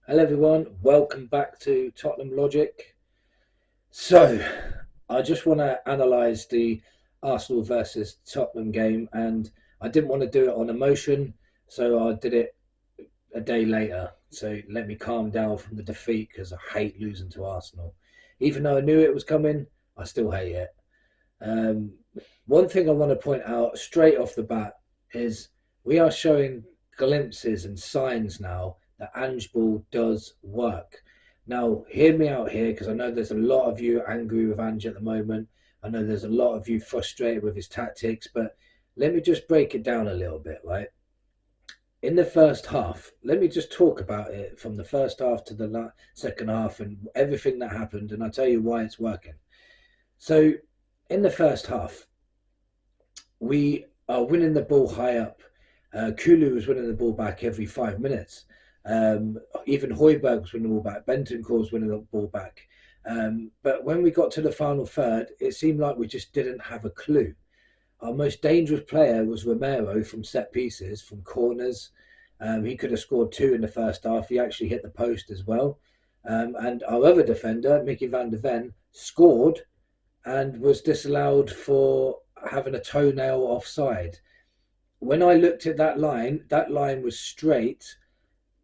Hello everyone, welcome back to Tottenham Logic. So, I just want to analyse the Arsenal versus Tottenham game, and I didn't want to do it on emotion, so I did it a day later. So let me calm down from the defeat because I hate losing to Arsenal. Even though I knew it was coming, I still hate it. Um, One thing I want to point out straight off the bat is we are showing glimpses and signs now that Ange Ball does work. Now, hear me out here because I know there's a lot of you angry with Ange at the moment. I know there's a lot of you frustrated with his tactics, but let me just break it down a little bit, right? In the first half, let me just talk about it from the first half to the second half and everything that happened, and I'll tell you why it's working. So, in the first half, we are winning the ball high up. Kulu was winning the ball back every 5 minutes. Even Højbjerg was winning the ball back. Bentancur was winning the ball back. But when we got to the final third, it seemed like we just didn't have a clue. Our most dangerous player was Romero from set pieces, from corners. He could have scored two in the first half. He actually hit the post as well. And our other defender, Mickey van der Ven, scored and was disallowed for having a toenail offside. When I looked at that line was straight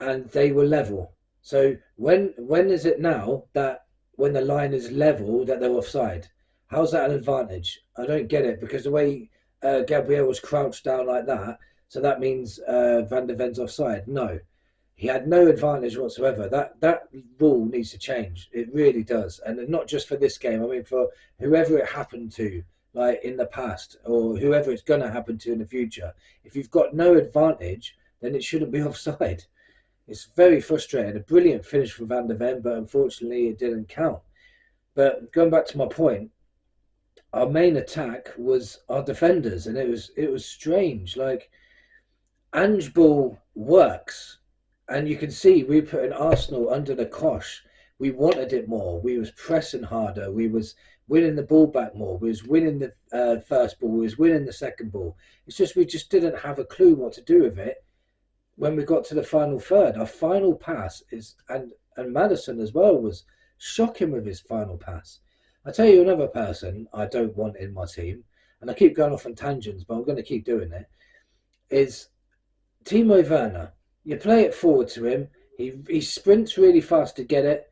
and they were level. So when is it now that when the line is level that they're offside? How's that an advantage? I don't get it because the way Gabriel was crouched down like that, so that means Van der Ven's offside. No, he had no advantage whatsoever. That rule needs to change. It really does, and not just for this game. I mean, for whoever it happened to, like in the past, or whoever it's going to happen to in the future. If you've got no advantage, then it shouldn't be offside. It's very frustrating. A brilliant finish from Van der Ven, but unfortunately, it didn't count. But going back to my point, our main attack was our defenders, and it was strange. Like Ange Ball works, and you can see we put an Arsenal under the cosh. We wanted it more. We was pressing harder. We was winning the ball back more. We was winning the first ball. We was winning the second ball. It's just we just didn't have a clue what to do with it when we got to the final third. Our final pass is and Madison as well was shocking with his final pass. I tell you another person I don't want in my team, and I keep going off on tangents, but I'm going to keep doing it. Is Timo Werner. You play it forward to him. He sprints really fast to get it.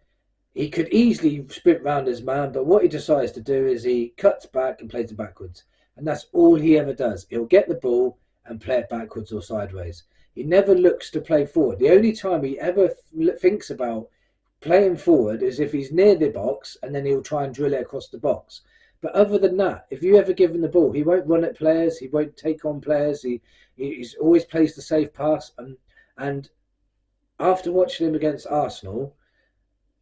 He could easily sprint round his man, but what he decides to do is he cuts back and plays it backwards. And that's all he ever does. He'll get the ball and play it backwards or sideways. He never looks to play forward. The only time he ever thinks about playing forward is if he's near the box and then he'll try and drill it across the box. But other than that, if you ever give him the ball, he won't run at players. He won't take on players. He's always plays the safe pass. And after watching him against Arsenal,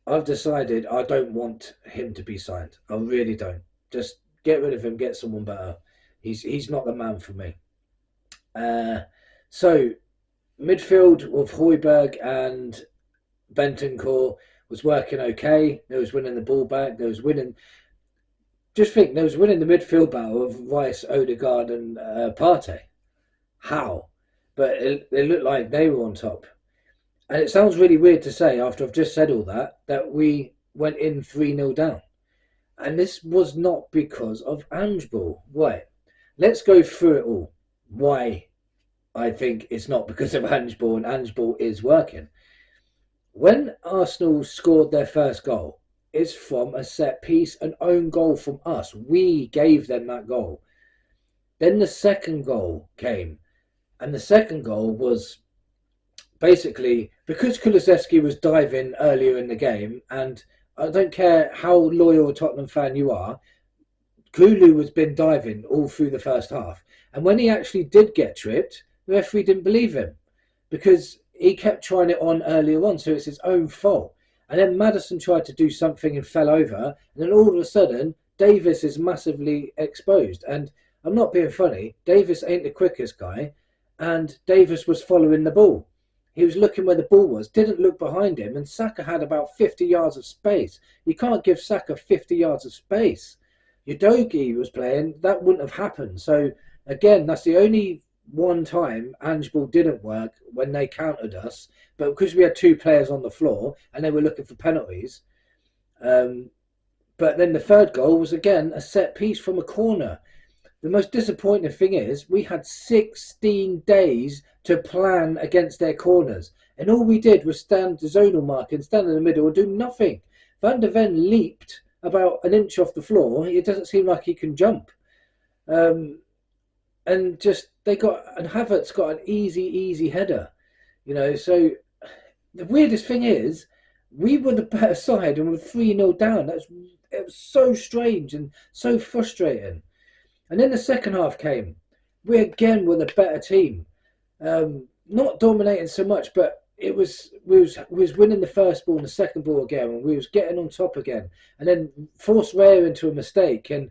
I've decided I don't want him to be signed. I really don't. Just get rid of him. Get someone better. He's not the man for me. Uh, so midfield with Højbjerg and Bentancur was working okay. There was winning the ball back. There was winning. Just think, there was winning the midfield battle of Rice, Odegaard, and Partey. How? But it looked like they were on top. And it sounds really weird to say after I've just said all that we went in 3-0 down. And this was not because of Ange Ball. Wait, let's go through it all. Why I think it's not because of Ange Ball and Ange Ball is working. When Arsenal scored their first goal, it's from a set piece, an own goal from us. We gave them that goal. Then the second goal came, and the second goal was basically because Kulusevski was diving earlier in the game, and I don't care how loyal a Tottenham fan you are, Kulu has been diving all through the first half. And when he actually did get tripped, the referee didn't believe him because he kept trying it on earlier on, so it's his own fault. And then Madison tried to do something and fell over, and then all of a sudden, Davis is massively exposed. And I'm not being funny, Davis ain't the quickest guy, and Davis was following the ball. He was looking where the ball was, didn't look behind him, and Saka had about 50 yards of space. You can't give Saka 50 yards of space. Udogie was playing, that wouldn't have happened. So, again, that's the only one time Ange Ball didn't work when they countered us. but because we had two players on the floor and they were looking for penalties. But then the third goal was again a set piece from a corner. The most disappointing thing is we had 16 days to plan against their corners, and all we did was stand the zonal mark and stand in the middle and do nothing. Van der Ven leaped about an inch off the floor. It doesn't seem like he can jump. And just and Havertz got an easy header. So the weirdest thing is we were the better side and we're 3-0 down. It was so strange and so frustrating. And then the second half came. We again were the better team. Not dominating so much, but we was winning the first ball and the second ball again, and we was getting on top again. And then forced Raya into a mistake, and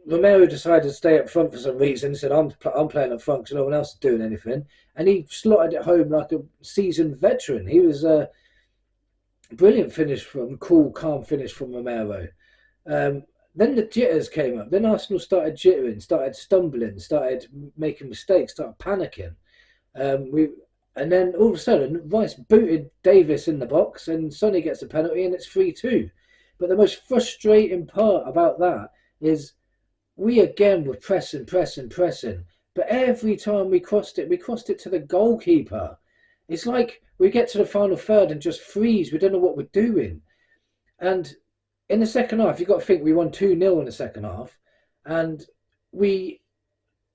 Romero decided to stay up front for some reason. He said, I'm playing up front because no one else is doing anything. And he slotted it home like a seasoned veteran. He was a brilliant cool, calm finish from Romero. Then the jitters came up. Then Arsenal started jittering, started stumbling, started making mistakes, started panicking. And then all of a sudden, Rice booted Davis in the box and Sonny gets a penalty and it's 3-2. But the most frustrating part about that is we again were pressing. But every time we crossed it to the goalkeeper. It's like we get to the final third and just freeze. We don't know what we're doing. And in the second half, you've got to think we won 2-0 in the second half. And we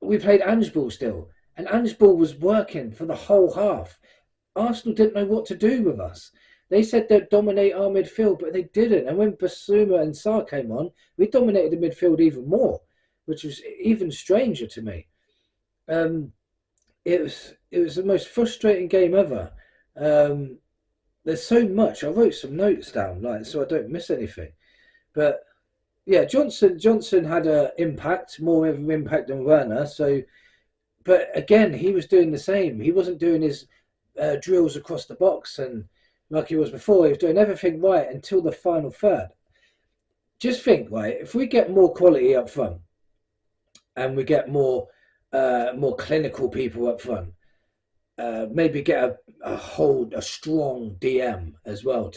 played Ange Ball still. And Ange Ball was working for the whole half. Arsenal didn't know what to do with us. They said they'd dominate our midfield, but they didn't. And when Basuma and Sarr came on, we dominated the midfield even more, which was even stranger to me. It was the most frustrating game ever. There's so much. I wrote some notes down, so I don't miss anything. But yeah, Johnson had more of an impact than Werner. But again, he was doing the same. He wasn't doing his drills across the box and like he was before. He was doing everything right until the final third. Just think, right? If we get more quality up front and we get more clinical people up front, maybe get a strong DM as well.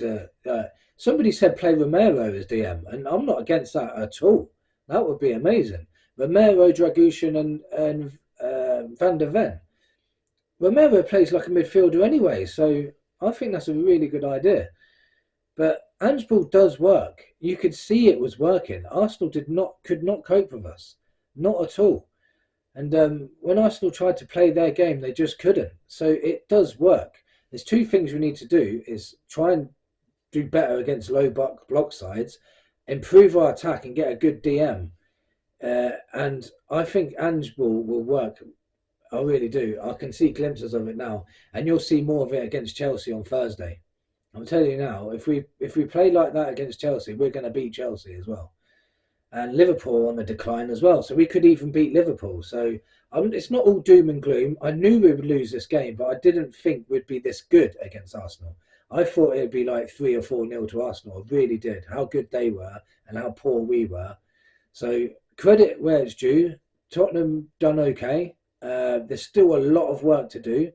Somebody said play Romero as DM, and I'm not against that at all. That would be amazing. Romero, Dragushin, and Van der Ven. Romero plays like a midfielder anyway, so I think that's a really good idea. But Ange Ball does work. You could see it was working. Arsenal could not cope with us, not at all. And when Arsenal tried to play their game, they just couldn't. So it does work. There's two things we need to do: is try and do better against low block sides, improve our attack, and get a good DM. And I think Ange Ball will work. I really do. I can see glimpses of it now, and you'll see more of it against Chelsea on Thursday. I'm telling you now, if we play like that against Chelsea, we're going to beat Chelsea as well. And Liverpool on the decline as well. So we could even beat Liverpool. So it's not all doom and gloom. I knew we would lose this game, but I didn't think we'd be this good against Arsenal. I thought it'd be like 3 or 4-0 to Arsenal. I really did. How good they were and how poor we were. So credit where it's due. Tottenham done okay. There's still a lot of work to do.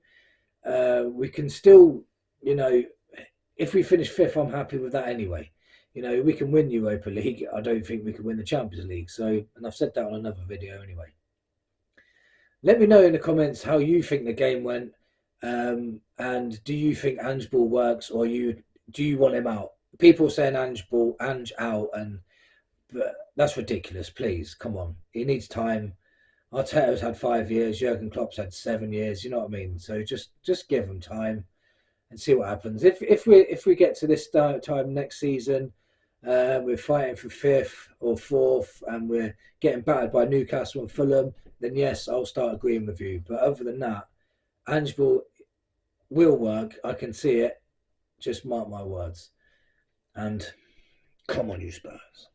We can still, if we finish fifth, I'm happy with that anyway. We can win Europa League. I don't think we can win the Champions League. So, and I've said that on another video anyway. Let me know in the comments how you think the game went. And do you think Ange Ball works, or do you want him out? People saying Ange out, but that's ridiculous. Please, come on. He needs time. Arteta's had 5 years. Jurgen Klopp's had 7 years. You know what I mean? So just give him time and see what happens. If we get to this time next season, we're fighting for 5th or 4th, and we're getting battered by Newcastle and Fulham, then yes, I'll start agreeing with you. But other than that, Ange Ball will work. I can see it. Just mark my words. And come on, you Spurs.